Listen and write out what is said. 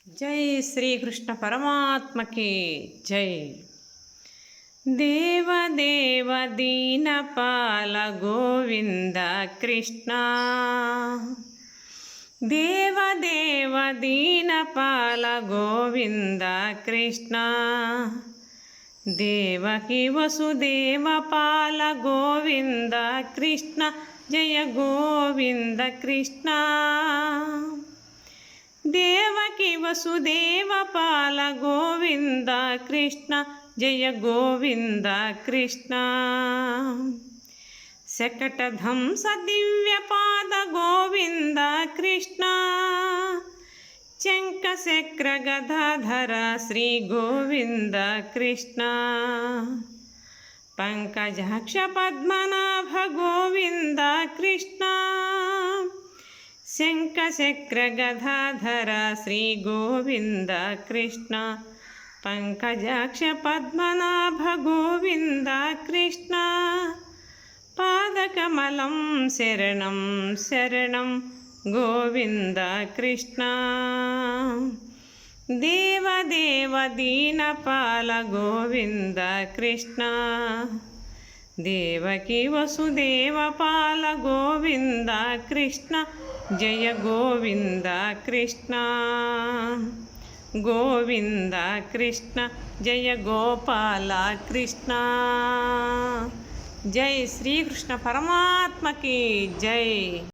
जय श्री कृष्ण परमात्मा की जय। देव देव दीन पाल गोविंद कृष्ण, देव देव दीन पाल गोविंद कृष्ण, देवकी वसुदेव पाल गोविंद कृष्ण, जय गोविंद कृष्ण। देवकी वसुदेव पाल गोविंद कृष्ण, जय गोविंद कृष्ण। शकटध्वंस दिव्य पाद गोविंद कृष्ण, चंकचक्र गदाधर श्री गोविंद कृष्ण। पंकजाक्ष पद्मनाभ गोविंद कृष्ण, शंखचक्र गदाधर श्री गोविंद कृष्ण। पंकजाक्ष पद्मनाभ गोविंद कृष्ण, पादकमलं शरणं शरणं गोविंद कृष्ण। देव देव दीनपाल गोविंद कृष्ण, देवकी वसुदेव पाल गोविंद कृष्ण, जय गोविंद कृष्ण। गोविंद कृष्ण, जय गोपाल कृष्ण। जय श्री कृष्ण परमात्मा की जय।